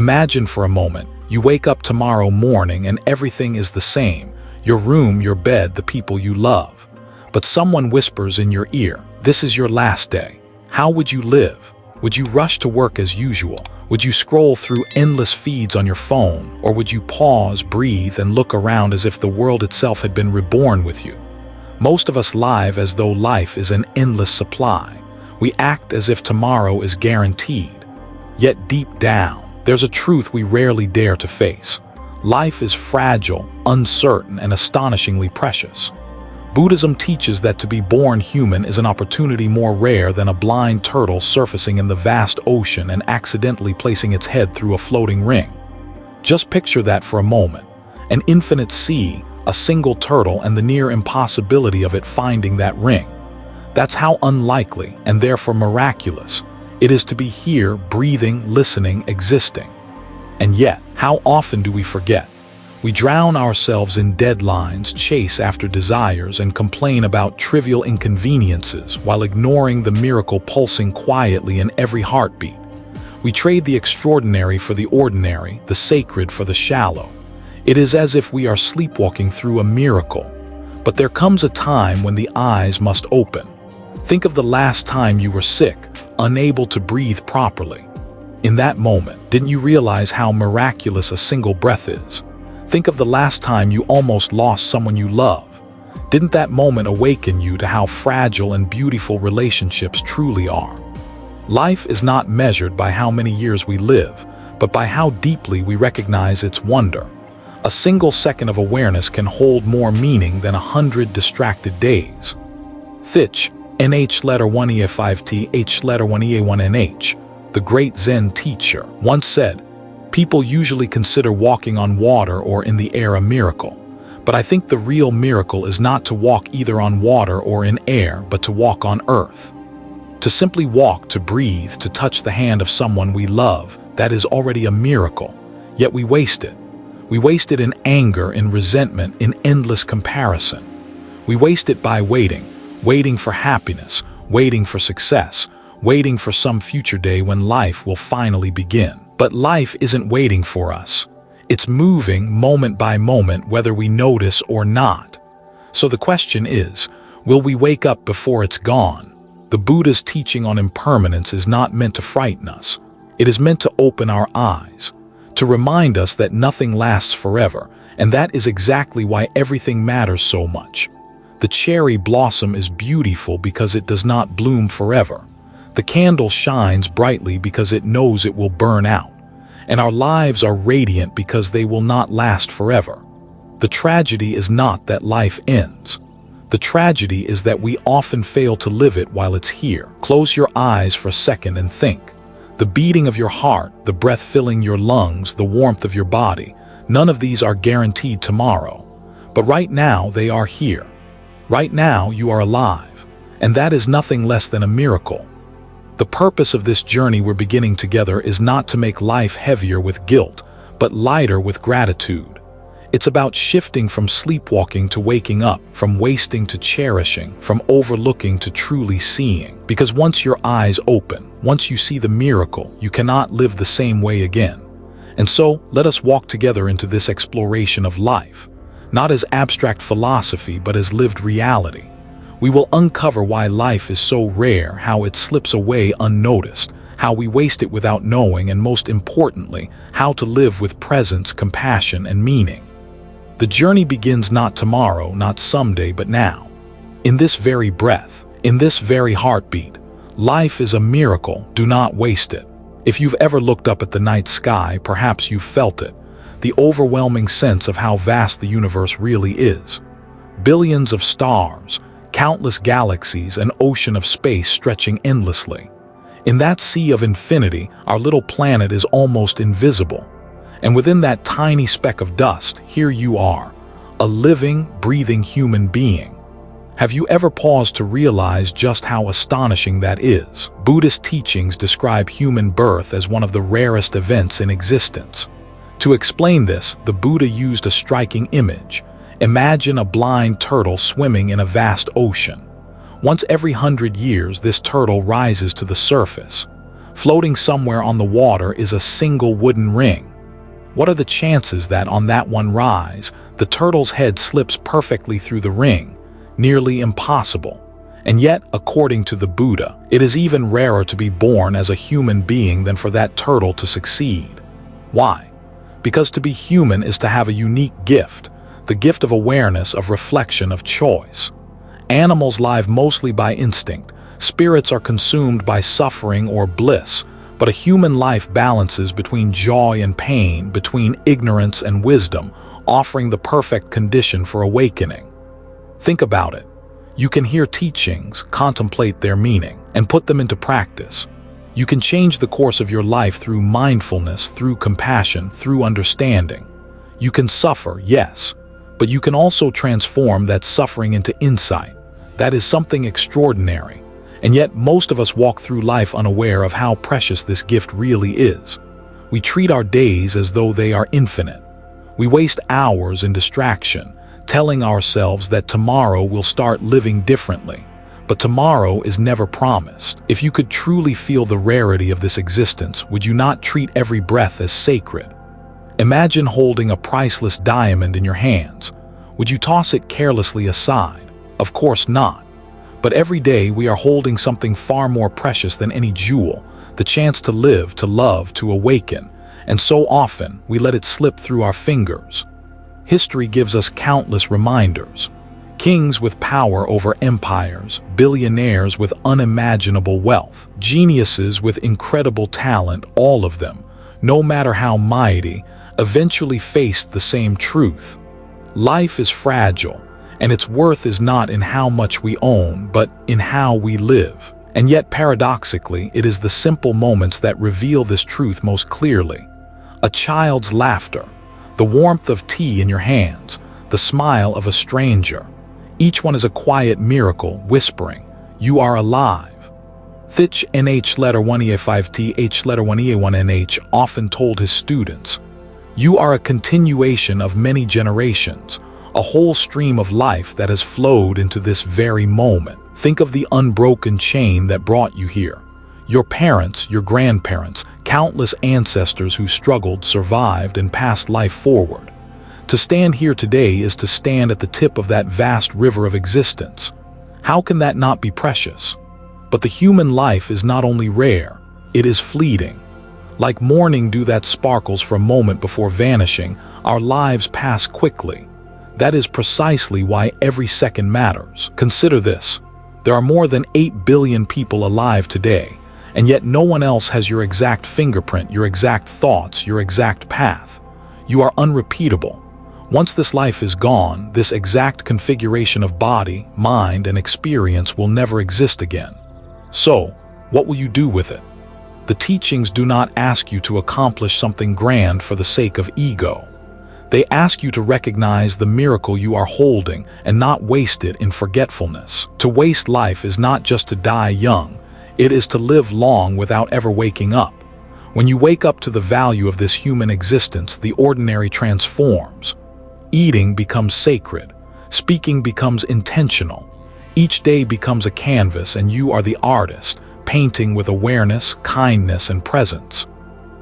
Imagine for a moment, you wake up tomorrow morning and everything is the same. Your room, your bed, the people you love. But someone whispers in your ear, this is your last day. How would you live? Would you rush to work as usual? Would you scroll through endless feeds on your phone? Or would you pause, breathe, and look around as if the world itself had been reborn with you? Most of us live as though life is an endless supply. We act as if tomorrow is guaranteed. Yet deep down, there's a truth we rarely dare to face. Life is fragile, uncertain, and astonishingly precious. Buddhism teaches that to be born human is an opportunity more rare than a blind turtle surfacing in the vast ocean and accidentally placing its head through a floating ring. Just picture that for a moment. An infinite sea, a single turtle, and the near impossibility of it finding that ring. That's how unlikely, and therefore miraculous, it is to be here, breathing, listening, existing. And yet, how often do we forget? We drown ourselves in deadlines, chase after desires, and complain about trivial inconveniences while ignoring the miracle pulsing quietly in every heartbeat. We trade the extraordinary for the ordinary, the sacred for the shallow. It is as if we are sleepwalking through a miracle. But there comes a time when the eyes must open. Think of the last time you were sick, unable to breathe properly. In that moment, didn't you realize how miraculous a single breath is? Think of the last time you almost lost someone you love. Didn't that moment awaken you to how fragile and beautiful relationships truly are? Life is not measured by how many years we live, but by how deeply we recognize its wonder. A single second of awareness can hold more meaning than 100 distracted days. Thich, NH letter 1EF5T, H letter 1EA1NH, the great Zen teacher, once said, people usually consider walking on water or in the air a miracle. But I think the real miracle is not to walk either on water or in air, but to walk on earth. To simply walk, to breathe, to touch the hand of someone we love, that is already a miracle. Yet we waste it. We waste it in anger, in resentment, in endless comparison. We waste it by waiting for happiness, waiting for success, waiting for some future day when life will finally begin. But life isn't waiting for us. It's moving moment by moment, whether we notice or not. So the question is, will we wake up before it's gone? The Buddha's teaching on impermanence is not meant to frighten us. It is meant to open our eyes, to remind us that nothing lasts forever, and that is exactly why everything matters so much. The cherry blossom is beautiful because it does not bloom forever. The candle shines brightly because it knows it will burn out. And our lives are radiant because they will not last forever. The tragedy is not that life ends. The tragedy is that we often fail to live it while it's here. Close your eyes for a second and think. The beating of your heart, the breath filling your lungs, the warmth of your body, none of these are guaranteed tomorrow. But right now they are here. Right now you are alive. And that is nothing less than a miracle. The purpose of this journey we're beginning together is not to make life heavier with guilt, but lighter with gratitude. It's about shifting from sleepwalking to waking up, from wasting to cherishing, from overlooking to truly seeing. Because once your eyes open, once you see the miracle, you cannot live the same way again. And so, let us walk together into this exploration of life, not as abstract philosophy, but as lived reality. We will uncover why life is so rare, how it slips away unnoticed, how we waste it without knowing, and most importantly, how to live with presence, compassion, and meaning. The journey begins not tomorrow, not someday, but now. In this very breath, in this very heartbeat. Life is a miracle, do not waste it. If you've ever looked up at the night sky, perhaps you've felt it. The overwhelming sense of how vast the universe really is. Billions of stars, countless galaxies, an ocean of space stretching endlessly. In that sea of infinity, our little planet is almost invisible. And within that tiny speck of dust, here you are, a living, breathing human being. Have you ever paused to realize just how astonishing that is? Buddhist teachings describe human birth as one of the rarest events in existence. To explain this, the Buddha used a striking image. Imagine a blind turtle swimming in a vast ocean. Once every 100 years, this turtle rises to the surface. Floating somewhere on the water is a single wooden ring. What are the chances that on that one rise, the turtle's head slips perfectly through the ring? Nearly impossible. And yet, according to the Buddha, it is even rarer to be born as a human being than for that turtle to succeed. Why? Because to be human is to have a unique gift, the gift of awareness, of reflection, of choice. Animals live mostly by instinct. Spirits are consumed by suffering or bliss, but a human life balances between joy and pain, between ignorance and wisdom, offering the perfect condition for awakening. Think about it. You can hear teachings, contemplate their meaning, and put them into practice. You can change the course of your life through mindfulness, through compassion, through understanding. You can suffer, yes, but you can also transform that suffering into insight. That is something extraordinary. And yet most of us walk through life unaware of how precious this gift really is. We treat our days as though they are infinite. We waste hours in distraction, telling ourselves that tomorrow we'll start living differently. But tomorrow is never promised. If you could truly feel the rarity of this existence, would you not treat every breath as sacred? Imagine holding a priceless diamond in your hands. Would you toss it carelessly aside? Of course not. But every day we are holding something far more precious than any jewel, the chance to live, to love, to awaken, and so often we let it slip through our fingers. History gives us countless reminders. Kings with power over empires, billionaires with unimaginable wealth, geniuses with incredible talent, all of them, no matter how mighty, eventually faced the same truth. Life is fragile, and its worth is not in how much we own, but in how we live. And yet, paradoxically, it is the simple moments that reveal this truth most clearly. A child's laughter, the warmth of tea in your hands, the smile of a stranger. Each one is a quiet miracle, whispering, "You are alive." Thich Nh letter 1E5T H letter 1E1NH often told his students, "You are a continuation of many generations, a whole stream of life that has flowed into this very moment. Think of the unbroken chain that brought you here. Your parents, your grandparents, countless ancestors who struggled, survived, and passed life forward. To stand here today is to stand at the tip of that vast river of existence. How can that not be precious? But the human life is not only rare, it is fleeting. Like morning dew that sparkles for a moment before vanishing, our lives pass quickly. That is precisely why every second matters. Consider this. There are more than 8 billion people alive today, and yet no one else has your exact fingerprint, your exact thoughts, your exact path. You are unrepeatable. Once this life is gone, this exact configuration of body, mind, and experience will never exist again. So, what will you do with it? The teachings do not ask you to accomplish something grand for the sake of ego. They ask you to recognize the miracle you are holding and not waste it in forgetfulness. To waste life is not just to die young, it is to live long without ever waking up. When you wake up to the value of this human existence, the ordinary transforms. Eating becomes sacred, speaking becomes intentional. Each day becomes a canvas and you are the artist, painting with awareness, kindness, and presence.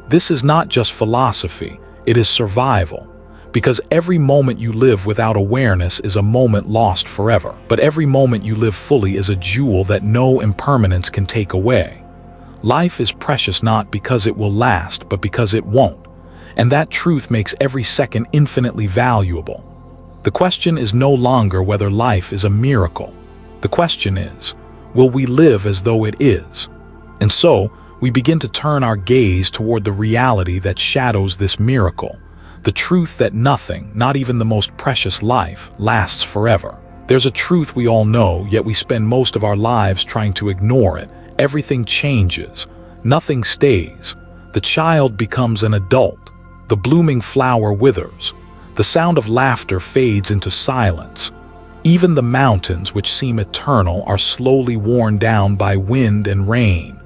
This is not just philosophy, it is survival. Because every moment you live without awareness is a moment lost forever. But every moment you live fully is a jewel that no impermanence can take away. Life is precious not because it will last, but because it won't. And that truth makes every second infinitely valuable. The question is no longer whether life is a miracle. The question is, will we live as though it is? And so, we begin to turn our gaze toward the reality that shadows this miracle. The truth that nothing, not even the most precious life, lasts forever. There's a truth we all know, yet we spend most of our lives trying to ignore it. Everything changes. Nothing stays. The child becomes an adult. The blooming flower withers. The sound of laughter fades into silence. Even the mountains, which seem eternal, are slowly worn down by wind and rain.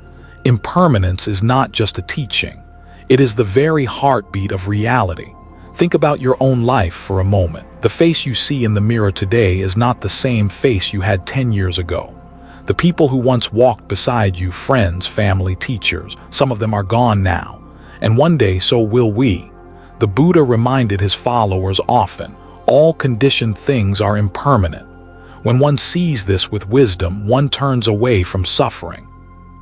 Impermanence is not just a teaching. It is the very heartbeat of reality. Think about your own life for a moment. The face you see in the mirror today is not the same face you had 10 years ago. The people who once walked beside you, friends, family, teachers, some of them are gone now. And one day so will we. The Buddha reminded his followers often, all conditioned things are impermanent. When one sees this with wisdom, one turns away from suffering.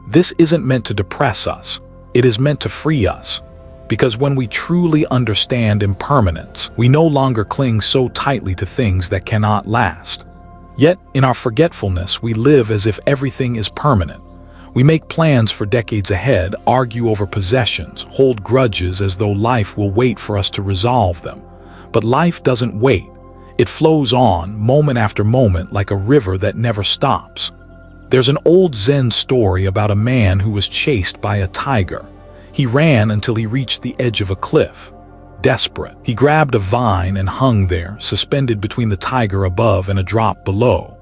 This isn't meant to depress us. It is meant to free us. Because when we truly understand impermanence, we no longer cling so tightly to things that cannot last. Yet, in our forgetfulness, we live as if everything is permanent. We make plans for decades ahead, argue over possessions, hold grudges as though life will wait for us to resolve them. But life doesn't wait. It flows on, moment after moment, like a river that never stops. There's an old Zen story about a man who was chased by a tiger. He ran until he reached the edge of a cliff. Desperate, he grabbed a vine and hung there, suspended between the tiger above and a drop below.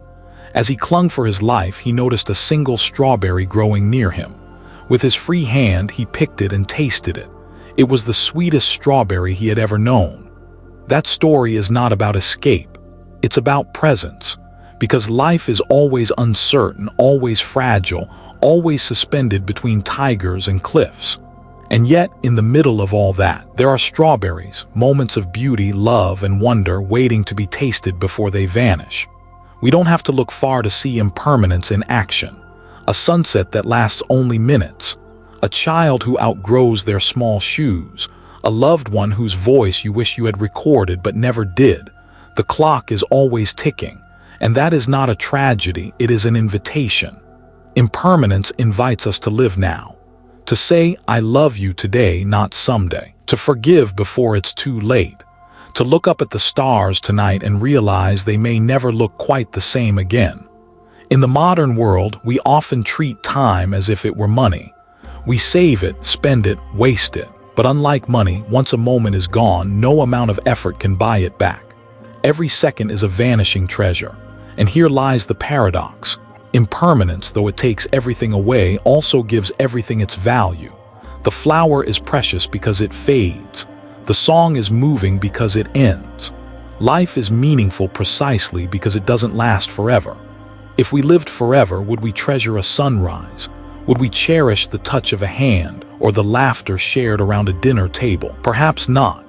As he clung for his life, he noticed a single strawberry growing near him. With his free hand, he picked it and tasted it. It was the sweetest strawberry he had ever known. That story is not about escape. It's about presence. Because life is always uncertain, always fragile, always suspended between tigers and cliffs. And yet, in the middle of all that, there are strawberries, moments of beauty, love, and wonder waiting to be tasted before they vanish. We don't have to look far to see impermanence in action. A sunset that lasts only minutes. A child who outgrows their small shoes. A loved one whose voice you wish you had recorded but never did. The clock is always ticking. And that is not a tragedy, it is an invitation. Impermanence invites us to live now. To say, I love you today, not someday. To forgive before it's too late. To look up at the stars tonight and realize they may never look quite the same again. In the modern world, we often treat time as if it were money. We save it, spend it, waste it. But unlike money, once a moment is gone, no amount of effort can buy it back. Every second is a vanishing treasure. And here lies the paradox. Impermanence, though it takes everything away, also gives everything its value. The flower is precious because it fades. The song is moving because it ends. Life is meaningful precisely because it doesn't last forever. If we lived forever, would we treasure a sunrise? Would we cherish the touch of a hand or the laughter shared around a dinner table? Perhaps not.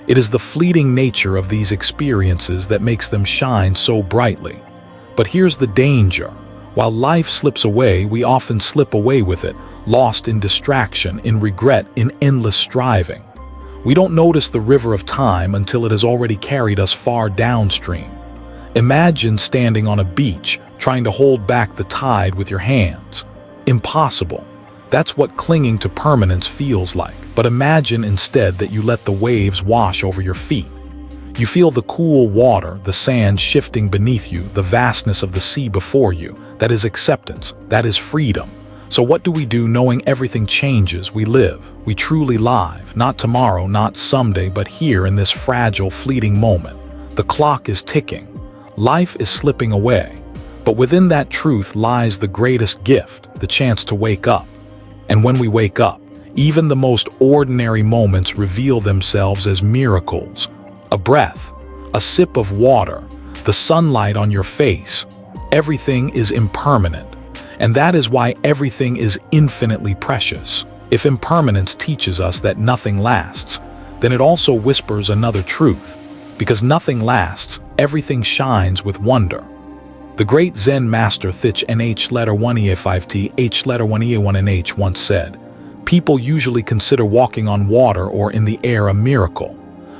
It is the fleeting nature of these experiences that makes them shine so brightly. But here's the danger. While life slips away, we often slip away with it, lost in distraction, in regret, in endless striving. We don't notice the river of time until it has already carried us far downstream. Imagine standing on a beach, trying to hold back the tide with your hands. Impossible. That's what clinging to permanence feels like. But imagine instead that you let the waves wash over your feet. You feel the cool water, the sand shifting beneath you, the vastness of the sea before you. That is acceptance. That is freedom. So what do we do knowing everything changes? We live. We truly live. Not tomorrow, not someday, but here in this fragile, fleeting moment. The clock is ticking. Life is slipping away. But within that truth lies the greatest gift, the chance to wake up. And when we wake up, even the most ordinary moments reveal themselves as miracles. A breath, a sip of water, the sunlight on your face. Everything is impermanent, and that is why everything is infinitely precious. If impermanence teaches us that nothing lasts, then it also whispers another truth. Because nothing lasts, everything shines with wonder. The great Zen master Thich Nh letter 1e5t H letter 1e1nh once said, "People usually consider walking on water or in the air a miracle.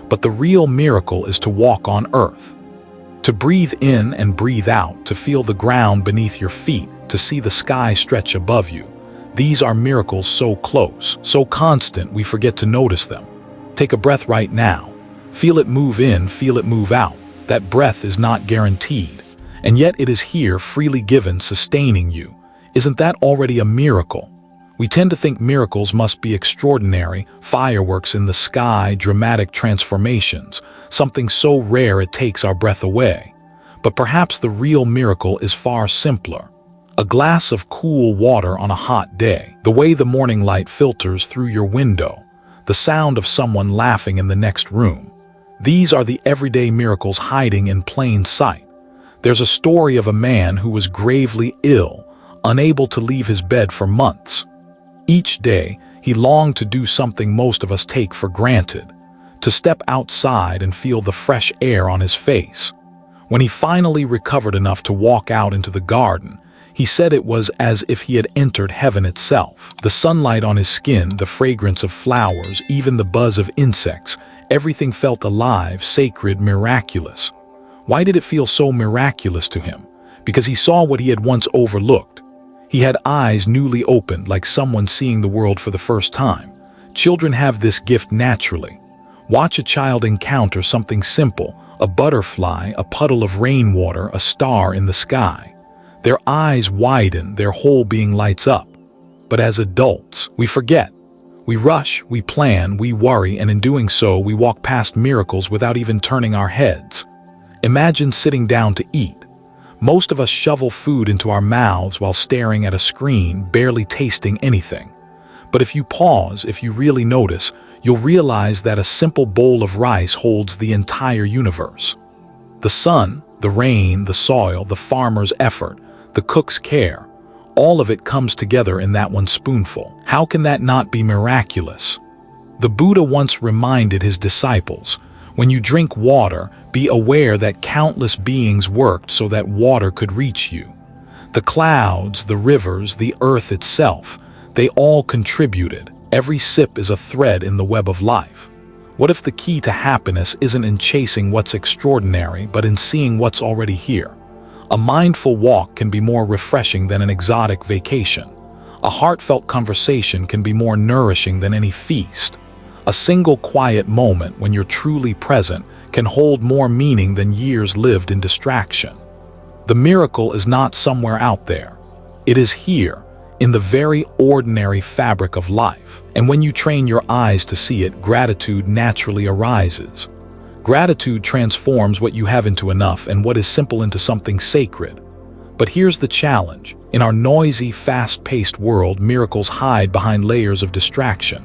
But the real miracle is to walk on earth. To breathe in and breathe out, to feel the ground beneath your feet, to see the sky stretch above you. These are miracles so close, so constant we forget to notice them. Take a breath right now. Feel it move in, feel it move out. That breath is not guaranteed. And yet it is here, freely given, sustaining you. Isn't that already a miracle? We tend to think miracles must be extraordinary, fireworks in the sky, dramatic transformations, something so rare it takes our breath away. But perhaps the real miracle is far simpler. A glass of cool water on a hot day, the way the morning light filters through your window, the sound of someone laughing in the next room. These are the everyday miracles hiding in plain sight. There's a story of a man who was gravely ill, unable to leave his bed for months. Each day, he longed to do something most of us take for granted, to step outside and feel the fresh air on his face. When he finally recovered enough to walk out into the garden, he said it was as if he had entered heaven itself. The sunlight on his skin, the fragrance of flowers, even the buzz of insects, everything felt alive, sacred, miraculous. Why did it feel so miraculous to him? Because he saw what he had once overlooked. He had eyes newly opened, like someone seeing the world for the first time. Children have this gift naturally. Watch a child encounter something simple, a butterfly, a puddle of rainwater, a star in the sky. Their eyes widen, their whole being lights up. But as adults, we forget. We rush, we plan, we worry, and in doing so, we walk past miracles without even turning our heads. Imagine sitting down to eat. Most of us shovel food into our mouths while staring at a screen, barely tasting anything. But if you pause, if you really notice, you'll realize that a simple bowl of rice holds the entire universe. The sun, the rain, the soil, the farmer's effort, the cook's care, all of it comes together in that one spoonful. How can that not be miraculous? The Buddha once reminded his disciples, when you drink water, be aware that countless beings worked so that water could reach you. The clouds, the rivers, the earth itself, they all contributed. Every sip is a thread in the web of life. What if the key to happiness isn't in chasing what's extraordinary, but in seeing what's already here? A mindful walk can be more refreshing than an exotic vacation. A heartfelt conversation can be more nourishing than any feast. A single quiet moment when you're truly present can hold more meaning than years lived in distraction. The miracle is not somewhere out there. It is here, in the very ordinary fabric of life. And when you train your eyes to see it, gratitude naturally arises. Gratitude transforms what you have into enough and what is simple into something sacred. But here's the challenge. In our noisy, fast-paced world, miracles hide behind layers of distraction.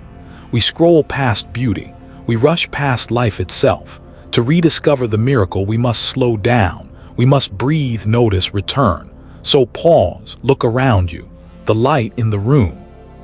We scroll past beauty. We rush past life itself. To rediscover the miracle, we must slow down. We must breathe, notice, return. So pause, look around you. The light in the room,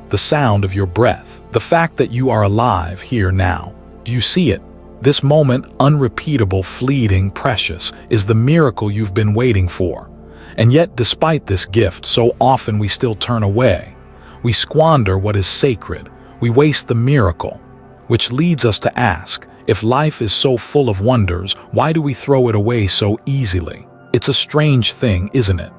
the sound of your breath, the fact that you are alive here now. Do you see it? This moment, unrepeatable, fleeting, precious, is the miracle you've been waiting for. And yet, despite this gift, so often we still turn away. We squander what is sacred. We waste the miracle, which leads us to ask, if life is so full of wonders, why do we throw it away so easily? It's a strange thing, isn't it?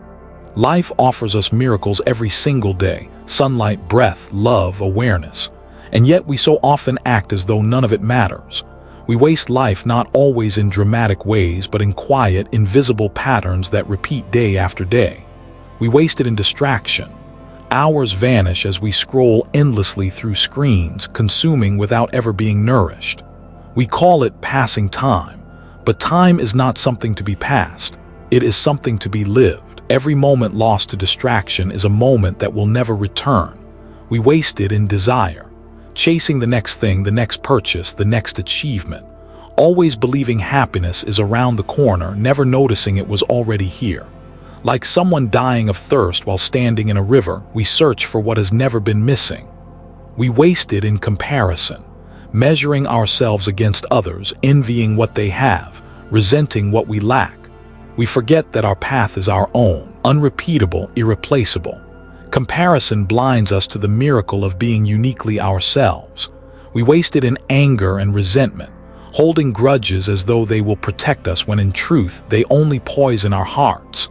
Life offers us miracles every single day: sunlight, breath, love, awareness. And yet we so often act as though none of it matters. We waste life not always in dramatic ways, but in quiet, invisible patterns that repeat day after day. We waste it in distraction. Hours vanish as we scroll endlessly through screens, consuming without ever being nourished. We call it passing time, but time is not something to be passed. It is something to be lived. Every moment lost to distraction is a moment that will never return. We waste it in desire, chasing the next thing, the next purchase, the next achievement, always believing happiness is around the corner, never noticing it was already here. Like someone dying of thirst while standing in a river, we search for what has never been missing. We waste it in comparison, measuring ourselves against others, envying what they have, resenting what we lack. We forget that our path is our own, unrepeatable, irreplaceable. Comparison blinds us to the miracle of being uniquely ourselves. We waste it in anger and resentment, holding grudges as though they will protect us when in truth they only poison our hearts.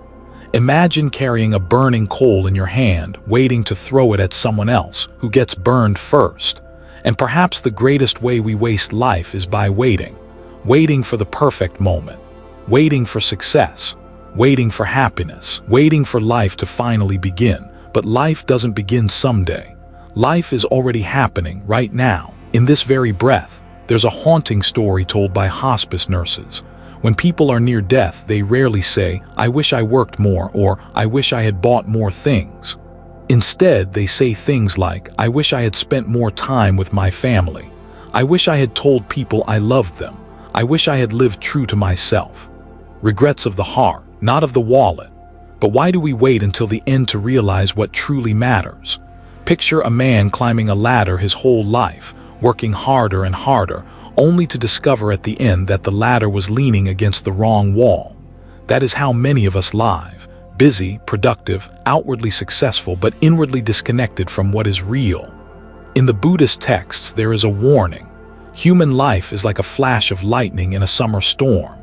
Imagine carrying a burning coal in your hand, waiting to throw it at someone else who gets burned first. And perhaps the greatest way we waste life is by waiting for the perfect moment, waiting for success, waiting for happiness, waiting for life to finally begin. But life doesn't begin someday. Life is already happening right now, in this very breath. There's a haunting story told by hospice nurses. When people are near death, they rarely say, "I wish I worked more," or "I wish I had bought more things." Instead, they say things like, "I wish I had spent more time with my family. I wish I had told people I loved them. I wish I had lived true to myself." Regrets of the heart, not of the wallet. But why do we wait until the end to realize what truly matters? Picture a man climbing a ladder his whole life, working harder and harder, only to discover at the end that the ladder was leaning against the wrong wall. That is how many of us live, busy, productive, outwardly successful, but inwardly disconnected from what is real. In the Buddhist texts, there is a warning. Human life is like a flash of lightning in a summer storm.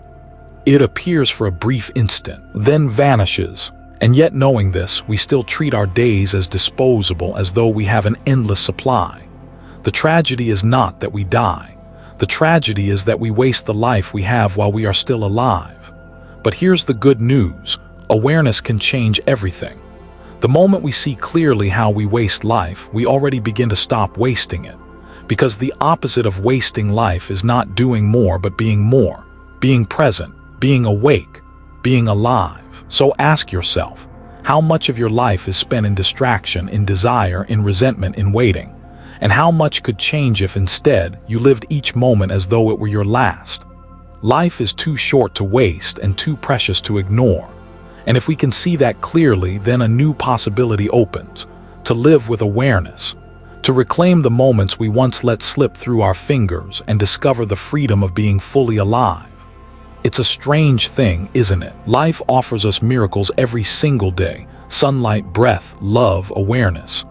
It appears for a brief instant, then vanishes. And yet, knowing this, we still treat our days as disposable, as though we have an endless supply. The tragedy is not that we die. The tragedy is that we waste the life we have while we are still alive. But here's the good news. Awareness can change everything. The moment we see clearly how we waste life, we already begin to stop wasting it. Because the opposite of wasting life is not doing more, but being present, being awake, being alive. So ask yourself, how much of your life is spent in distraction, in desire, in resentment, in waiting? And how much could change if instead you lived each moment as though it were your last? Life is too short to waste and too precious to ignore. And if we can see that clearly, then a new possibility opens, to live with awareness, to reclaim the moments we once let slip through our fingers and discover the freedom of being fully alive. It's a strange thing, isn't it? Life offers us miracles every single day: sunlight, breath, love, awareness.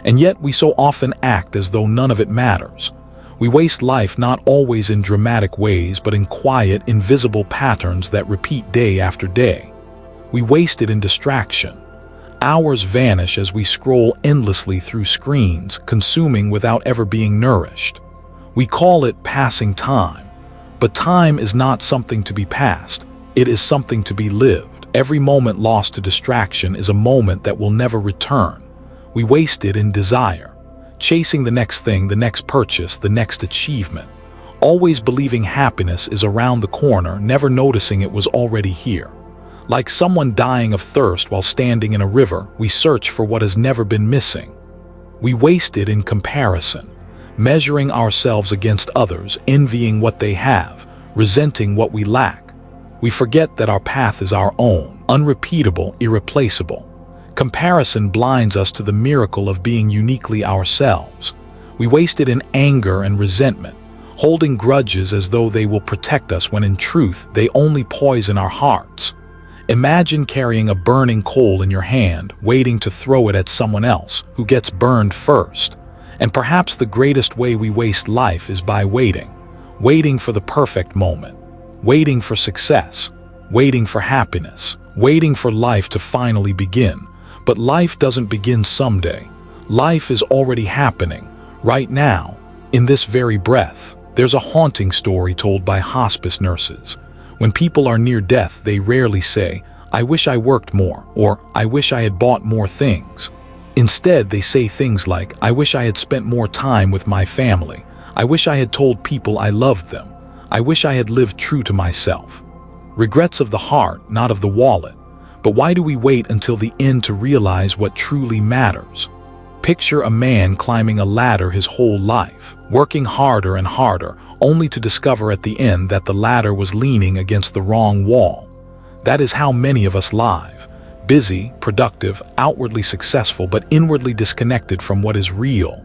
And yet we so often act as though none of it matters. We waste life not always in dramatic ways, but in quiet, invisible patterns that repeat day after day. We waste it in distraction. Hours vanish as we scroll endlessly through screens, consuming without ever being nourished. We call it passing time. But time is not something to be passed. It is something to be lived. Every moment lost to distraction is a moment that will never return. We waste it in desire, chasing the next thing, the next purchase, the next achievement, always believing happiness is around the corner, never noticing it was already here. Like someone dying of thirst while standing in a river, we search for what has never been missing. We waste it in comparison, measuring ourselves against others, envying what they have, resenting what we lack. We forget that our path is our own, unrepeatable, irreplaceable. Comparison blinds us to the miracle of being uniquely ourselves. We waste it in anger and resentment, holding grudges as though they will protect us when in truth they only poison our hearts. Imagine carrying a burning coal in your hand, waiting to throw it at someone else who gets burned first. And perhaps the greatest way we waste life is by waiting for the perfect moment, waiting for success, waiting for happiness, waiting for life to finally begin. But life doesn't begin someday. Life is already happening, right now, in this very breath. There's a haunting story told by hospice nurses. When people are near death, they rarely say, "I wish I worked more," or "I wish I had bought more things." Instead, they say things like, "I wish I had spent more time with my family. I wish I had told people I loved them. I wish I had lived true to myself." Regrets of the heart, not of the wallet. But why do we wait until the end to realize what truly matters? Picture a man climbing a ladder his whole life, working harder and harder, only to discover at the end that the ladder was leaning against the wrong wall. That is how many of us live, busy, productive, outwardly successful, but inwardly disconnected from what is real.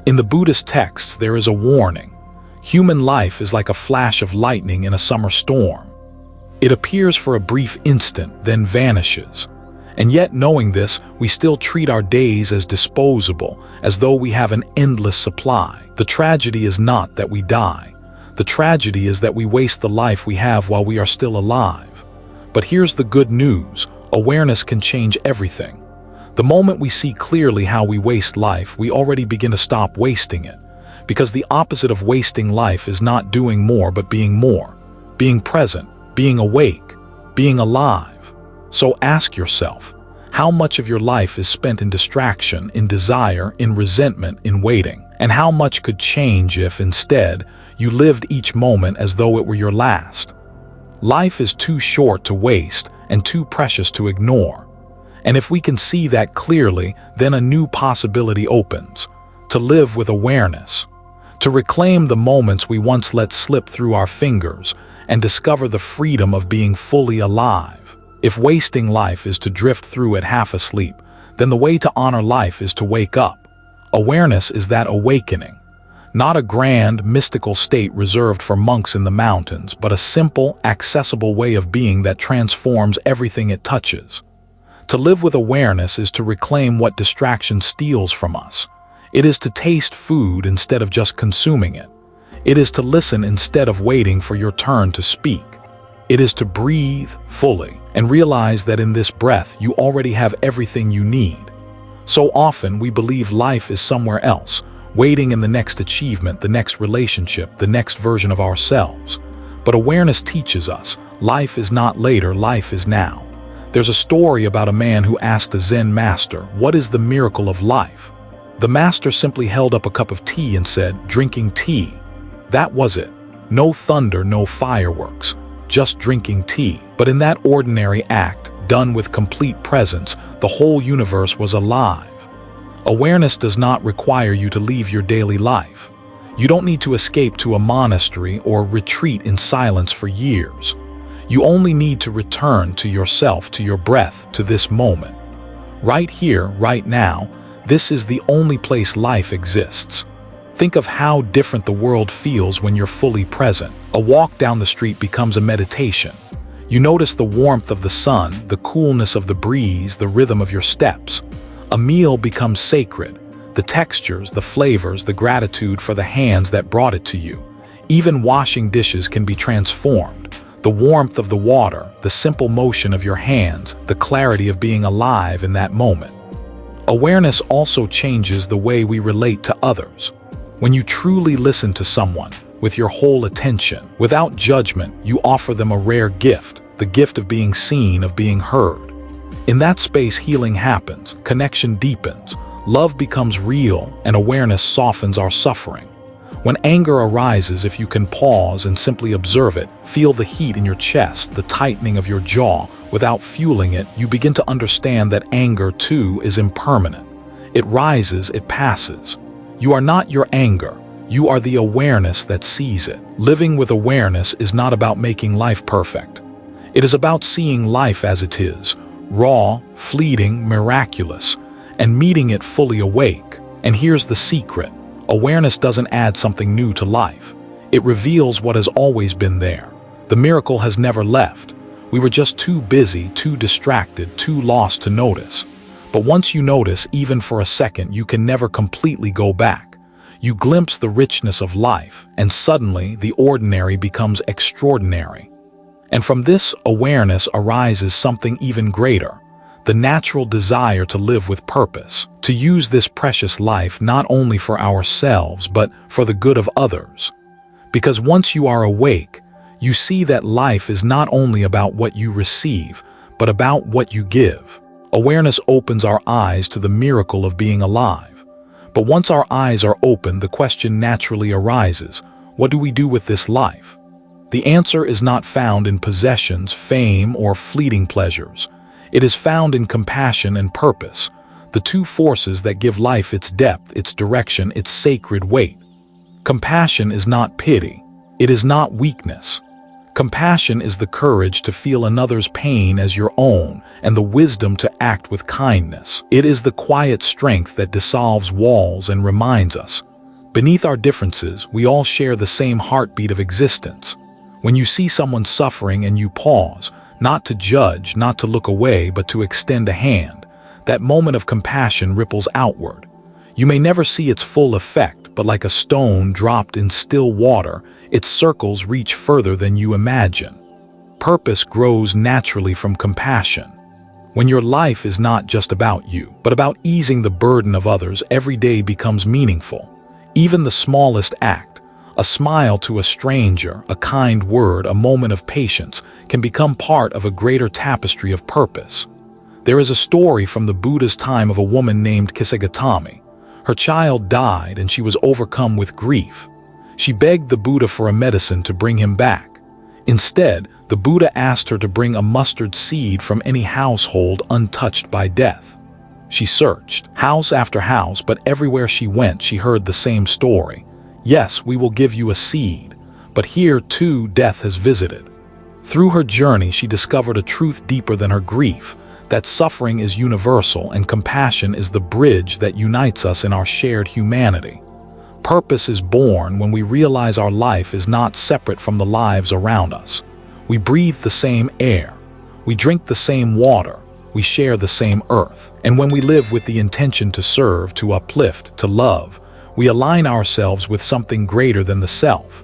In the Buddhist texts, there is a warning. Human life is like a flash of lightning in a summer storm. It appears for a brief instant, then vanishes. And yet, knowing this, we still treat our days as disposable, as though we have an endless supply. The tragedy is not that we die. The tragedy is that we waste the life we have while we are still alive. But here's the good news. Awareness can change everything. The moment we see clearly how we waste life, we already begin to stop wasting it. Because the opposite of wasting life is not doing more, but being present, being awake, being alive. So ask yourself, how much of your life is spent in distraction, in desire, in resentment, in waiting? And how much could change if instead you lived each moment as though it were your last? Life is too short to waste and too precious to ignore. And if we can see that clearly, then a new possibility opens, to live with awareness, to reclaim the moments we once let slip through our fingers and discover the freedom of being fully alive. If wasting life is to drift through it half asleep, then the way to honor life is to wake up. Awareness is that awakening. Not a grand, mystical state reserved for monks in the mountains, but a simple, accessible way of being that transforms everything it touches. To live with awareness is to reclaim what distraction steals from us. It is to taste food instead of just consuming it. It is to listen instead of waiting for your turn to speak. It is to breathe fully and realize that in this breath you already have everything you need. So often we believe life is somewhere else, waiting in the next achievement, the next relationship, the next version of ourselves. But awareness teaches us, life is not later, life is now. There's a story about a man who asked a Zen master, "What is the miracle of life?" The master simply held up a cup of tea and said, "Drinking tea." That was it. No thunder, no fireworks, just drinking tea. But in that ordinary act, done with complete presence, the whole universe was alive. Awareness does not require you to leave your daily life. You don't need to escape to a monastery or retreat in silence for years. You only need to return to yourself, to your breath, to this moment. Right here, right now, this is the only place life exists. Think of how different the world feels when you're fully present. A walk down the street becomes a meditation. You notice the warmth of the sun, the coolness of the breeze, the rhythm of your steps. A meal becomes sacred. The textures, the flavors, the gratitude for the hands that brought it to you. Even washing dishes can be transformed. The warmth of the water, the simple motion of your hands, the clarity of being alive in that moment. Awareness also changes the way we relate to others. When you truly listen to someone, with your whole attention, without judgment, you offer them a rare gift, the gift of being seen, of being heard. In that space, healing happens, connection deepens, love becomes real, and awareness softens our suffering. When anger arises, if you can pause and simply observe it, feel the heat in your chest, the tightening of your jaw, without fueling it, you begin to understand that anger, too, is impermanent. It rises, it passes. You are not your anger. You are the awareness that sees it. Living with awareness is not about making life perfect. It is about seeing life as it is, raw, fleeting, miraculous, and meeting it fully awake. And here's the secret. Awareness doesn't add something new to life. It reveals what has always been there. The miracle has never left. We were just too busy, too distracted, too lost to notice. But once you notice, even for a second, you can never completely go back. You glimpse the richness of life, and suddenly the ordinary becomes extraordinary. And from this awareness arises something even greater, the natural desire to live with purpose, to use this precious life not only for ourselves, but for the good of others. Because once you are awake, you see that life is not only about what you receive, but about what you give. Awareness opens our eyes to the miracle of being alive. But once our eyes are open, the question naturally arises, what do we do with this life? The answer is not found in possessions, fame, or fleeting pleasures. It is found in compassion and purpose, the two forces that give life its depth, its direction, its sacred weight. Compassion is not pity. It is not weakness. Compassion is the courage to feel another's pain as your own and the wisdom to act with kindness. It is the quiet strength that dissolves walls and reminds us, beneath our differences, we all share the same heartbeat of existence. When you see someone suffering and you pause, not to judge, not to look away, but to extend a hand, that moment of compassion ripples outward. You may never see its full effect, but like a stone dropped in still water, its circles reach further than you imagine. Purpose grows naturally from compassion. When your life is not just about you, but about easing the burden of others, every day becomes meaningful. Even the smallest act, a smile to a stranger, a kind word, a moment of patience, can become part of a greater tapestry of purpose. There is a story from the Buddha's time of a woman named Kisagatami. Her child died and she was overcome with grief. She begged the Buddha for a medicine to bring him back. Instead, the Buddha asked her to bring a mustard seed from any household untouched by death. She searched, house after house, but everywhere she went, she heard the same story. Yes, we will give you a seed, but here too death has visited. Through her journey, she discovered a truth deeper than her grief, that suffering is universal and compassion is the bridge that unites us in our shared humanity. Purpose is born when we realize our life is not separate from the lives around us. We breathe the same air, we drink the same water, we share the same earth. And when we live with the intention to serve, to uplift, to love, we align ourselves with something greater than the self.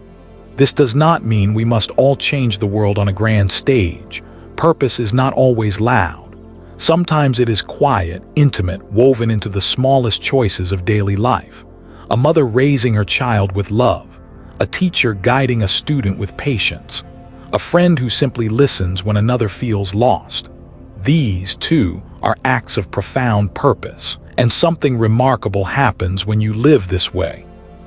This does not mean we must all change the world on a grand stage. Purpose is not always loud. Sometimes it is quiet, intimate, woven into the smallest choices of daily life. A mother raising her child with love, a teacher guiding a student with patience, a friend who simply listens when another feels lost. These, too, are acts of profound purpose, and something remarkable happens when you live this way.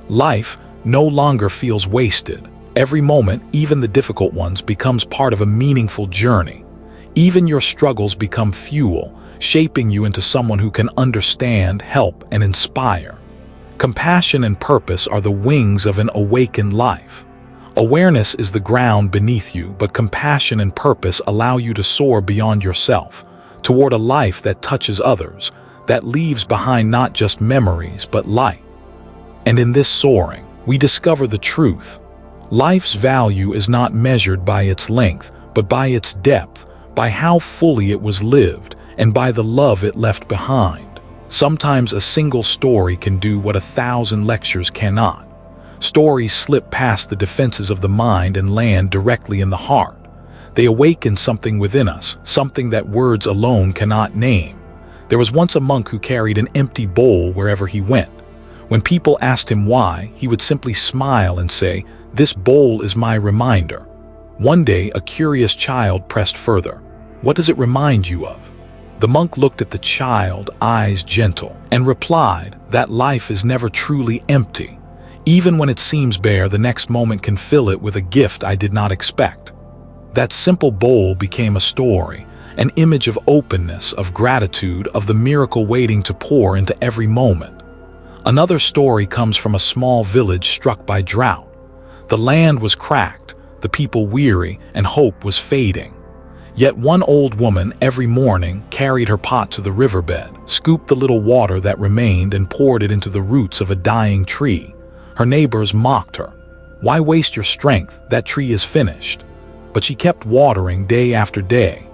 Life no longer feels wasted. Every moment, even the difficult ones, becomes part of a meaningful journey. Even your struggles become fuel, shaping you into someone who can understand, help, and inspire. Compassion and purpose are the wings of an awakened life. Awareness is the ground beneath you, but compassion and purpose allow you to soar beyond yourself, toward a life that touches others, that leaves behind not just memories, but light. And in this soaring, we discover the truth. Life's value is not measured by its length, but by its depth, by how fully it was lived, and by the love it left behind. Sometimes a single story can do what 1,000 lectures cannot. Stories slip past the defenses of the mind and land directly in the heart. They awaken something within us, something that words alone cannot name. There was once a monk who carried an empty bowl wherever he went. When people asked him why, he would simply smile and say, "This bowl is my reminder." One day, a curious child pressed further. "What does it remind you of?" The monk looked at the child, eyes gentle, and replied, "That life is never truly empty. Even when it seems bare, the next moment can fill it with a gift I did not expect." That simple bowl became a story, an image of openness, of gratitude, of the miracle waiting to pour into every moment. Another story comes from a small village struck by drought. The land was cracked, the people weary, and hope was fading. Yet one old woman every morning carried her pot to the riverbed, scooped the little water that remained and poured it into the roots of a dying tree. Her neighbors mocked her. "Why waste your strength? That tree is finished." But she kept watering day after day.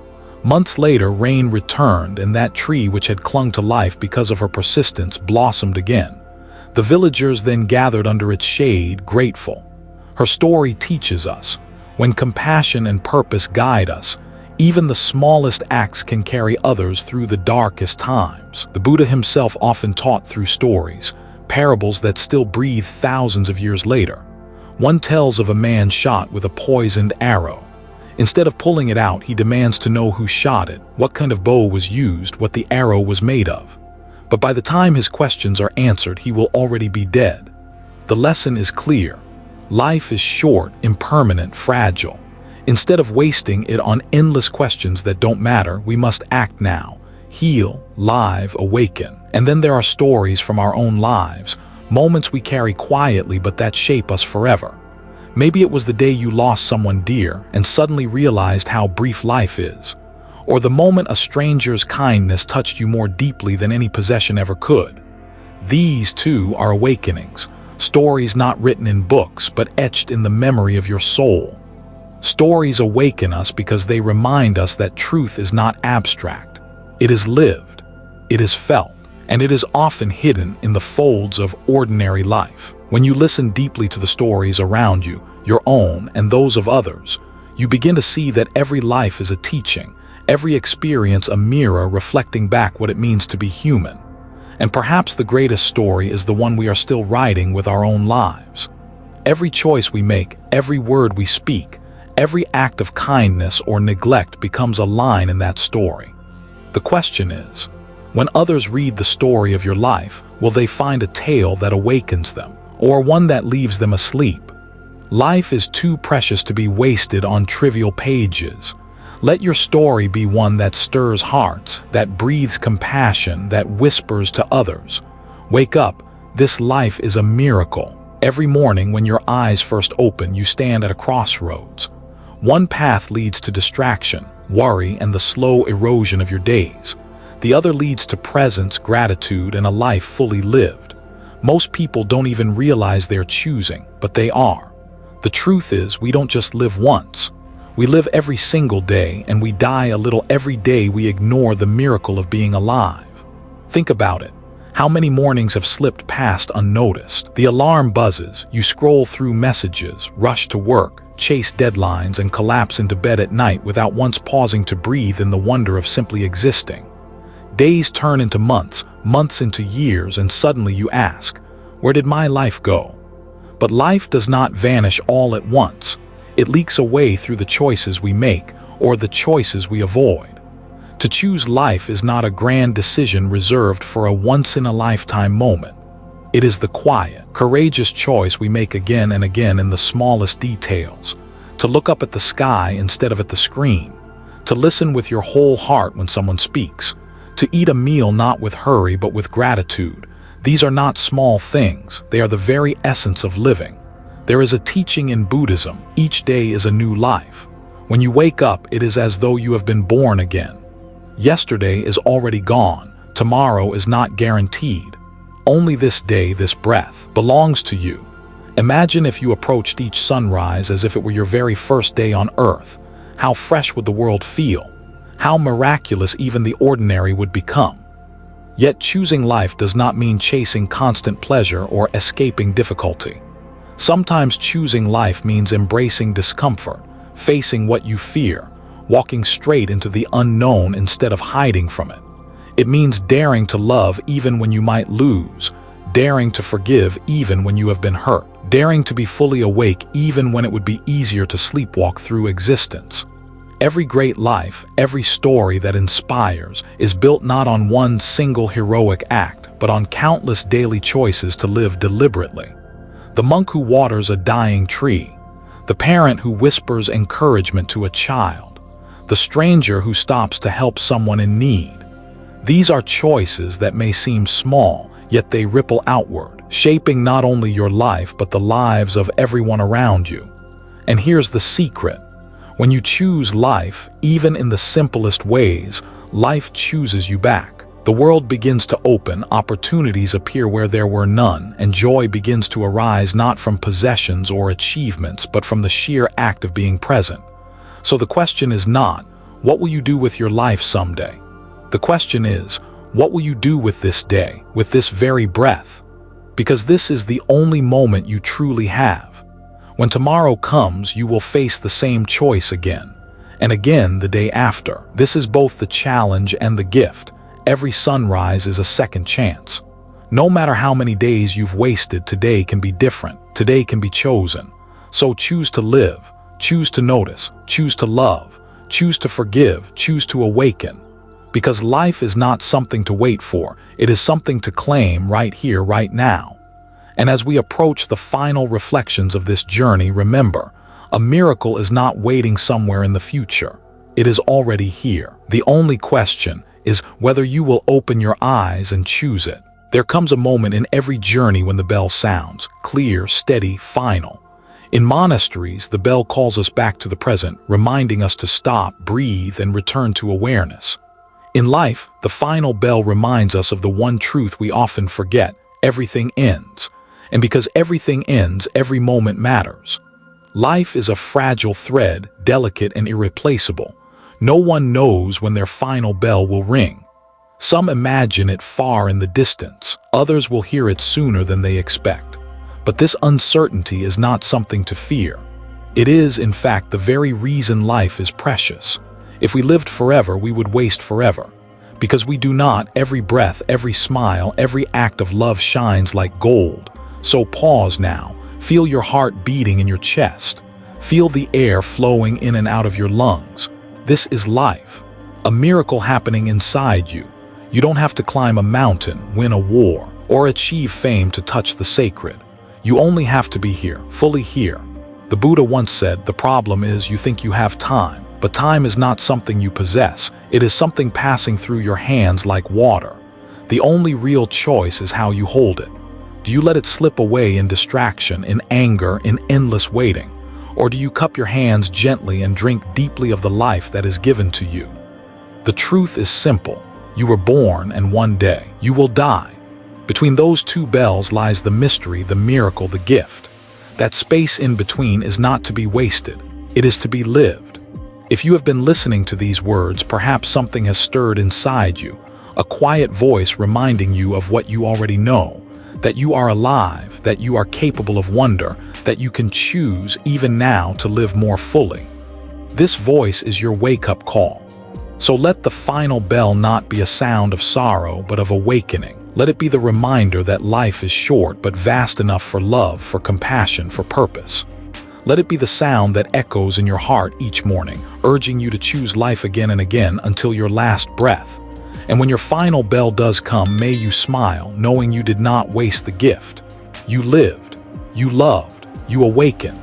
Months later, rain returned, and that tree, which had clung to life because of her persistence, blossomed again. The villagers then gathered under its shade, grateful. Her story teaches us, when compassion and purpose guide us, even the smallest acts can carry others through the darkest times. The Buddha himself often taught through stories, parables that still breathe thousands of years later. One tells of a man shot with a poisoned arrow. Instead of pulling it out, he demands to know who shot it, what kind of bow was used, what the arrow was made of. But by the time his questions are answered, he will already be dead. The lesson is clear. Life is short, impermanent, fragile. Instead of wasting it on endless questions that don't matter, we must act now. Heal, live, awaken. And then there are stories from our own lives, moments we carry quietly but that shape us forever. Maybe it was the day you lost someone dear and suddenly realized how brief life is. Or the moment a stranger's kindness touched you more deeply than any possession ever could. These, too, are awakenings. Stories not written in books, but etched in the memory of your soul. Stories awaken us because they remind us that truth is not abstract. It is lived, it is felt, and it is often hidden in the folds of ordinary life. When you listen deeply to the stories around you, your own and those of others, you begin to see that every life is a teaching, every experience a mirror reflecting back what it means to be human. And perhaps the greatest story is the one we are still writing with our own lives. Every choice we make, every word we speak, every act of kindness or neglect becomes a line in that story. The question is, when others read the story of your life, will they find a tale that awakens them, or one that leaves them asleep? Life is too precious to be wasted on trivial pages. Let your story be one that stirs hearts, that breathes compassion, that whispers to others. Wake up, this life is a miracle. Every morning when your eyes first open, you stand at a crossroads. One path leads to distraction, worry, and the slow erosion of your days. The other leads to presence, gratitude, and a life fully lived. Most people don't even realize they're choosing, but they are. The truth is, we don't just live once. We live every single day, and we die a little every day we ignore the miracle of being alive. Think about it. How many mornings have slipped past unnoticed? The alarm buzzes, you scroll through messages, rush to work, chase deadlines, and collapse into bed at night without once pausing to breathe in the wonder of simply existing. Days turn into months, months into years, and suddenly you ask, where did my life go? But life does not vanish all at once. It leaks away through the choices we make or the choices we avoid. To choose life is not a grand decision reserved for a once-in-a-lifetime moment. It is the quiet, courageous choice we make again and again in the smallest details. To look up at the sky instead of at the screen. To listen with your whole heart when someone speaks. To eat a meal not with hurry but with gratitude. These are not small things, they are the very essence of living. There is a teaching in Buddhism, each day is a new life. When you wake up, it is as though you have been born again. Yesterday is already gone, tomorrow is not guaranteed. Only this day, this breath, belongs to you. Imagine if you approached each sunrise as if it were your very first day on earth. How fresh would the world feel? How miraculous even the ordinary would become. Yet choosing life does not mean chasing constant pleasure or escaping difficulty. Sometimes choosing life means embracing discomfort, facing what you fear, walking straight into the unknown instead of hiding from it. It means daring to love even when you might lose, daring to forgive even when you have been hurt, daring to be fully awake even when it would be easier to sleepwalk through existence. Every great life, every story that inspires, is built not on one single heroic act, but on countless daily choices to live deliberately. The monk who waters a dying tree, the parent who whispers encouragement to a child, the stranger who stops to help someone in need. These are choices that may seem small, yet they ripple outward, shaping not only your life but the lives of everyone around you. And here's the secret. When you choose life, even in the simplest ways, life chooses you back. The world begins to open, opportunities appear where there were none, and joy begins to arise not from possessions or achievements, but from the sheer act of being present. So the question is not, what will you do with your life someday? The question is, what will you do with this day, with this very breath? Because this is the only moment you truly have. When tomorrow comes, you will face the same choice again, and again the day after. This is both the challenge and the gift. Every sunrise is a second chance. No matter how many days you've wasted, today can be different. Today can be chosen. So choose to live, choose to notice, choose to love, choose to forgive, choose to awaken. Because life is not something to wait for, it is something to claim right here, right now. And as we approach the final reflections of this journey, remember, a miracle is not waiting somewhere in the future. It is already here. The only question is whether you will open your eyes and choose it. There comes a moment in every journey when the bell sounds, clear, steady, final. In monasteries, the bell calls us back to the present, reminding us to stop, breathe, and return to awareness. In life, the final bell reminds us of the one truth we often forget: everything ends. And because everything ends, every moment matters. Life is a fragile thread, delicate and irreplaceable. No one knows when their final bell will ring. Some imagine it far in the distance, others will hear it sooner than they expect. But this uncertainty is not something to fear. It is, in fact, the very reason life is precious. If we lived forever, we would waste forever. Because we do not, every breath, every smile, every act of love shines like gold. So pause now, feel your heart beating in your chest. Feel the air flowing in and out of your lungs. This is life, a miracle happening inside you. You don't have to climb a mountain, win a war, or achieve fame to touch the sacred. You only have to be here, fully here. The Buddha once said, the problem is you think you have time, but time is not something you possess. It is something passing through your hands like water. The only real choice is how you hold it. Do you let it slip away in distraction, in anger, in endless waiting? Or do you cup your hands gently and drink deeply of the life that is given to you? The truth is simple. You were born, and one day you will die. Between those two bells lies the mystery, the miracle, the gift. That space in between is not to be wasted. It is to be lived. If you have been listening to these words, perhaps something has stirred inside you, a quiet voice reminding you of what you already know, that you are alive, that you are capable of wonder, that you can choose even now to live more fully. This voice is your wake-up call. So let the final bell not be a sound of sorrow, but of awakening. Let it be the reminder that life is short but vast enough for love, for compassion, for purpose. Let it be the sound that echoes in your heart each morning, urging you to choose life again and again until your last breath. And when your final bell does come, may you smile, knowing you did not waste the gift. You lived, you loved, you awakened.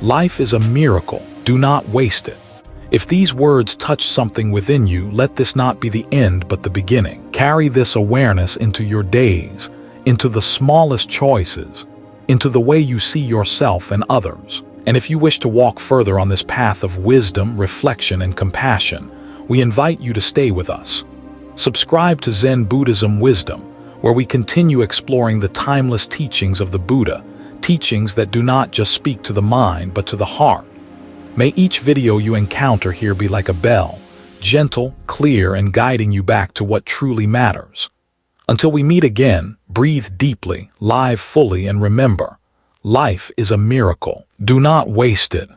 Life is a miracle. Do not waste it. If these words touch something within you, let this not be the end but the beginning. Carry this awareness into your days, into the smallest choices, into the way you see yourself and others. And if you wish to walk further on this path of wisdom, reflection, and compassion, we invite you to stay with us. Subscribe to Zen Buddhism Wisdom, where we continue exploring the timeless teachings of the Buddha, teachings that do not just speak to the mind but to the heart. May each video you encounter here be like a bell, gentle, clear, and guiding you back to what truly matters. Until we meet again, breathe deeply, live fully, and remember, life is a miracle. Do not waste it.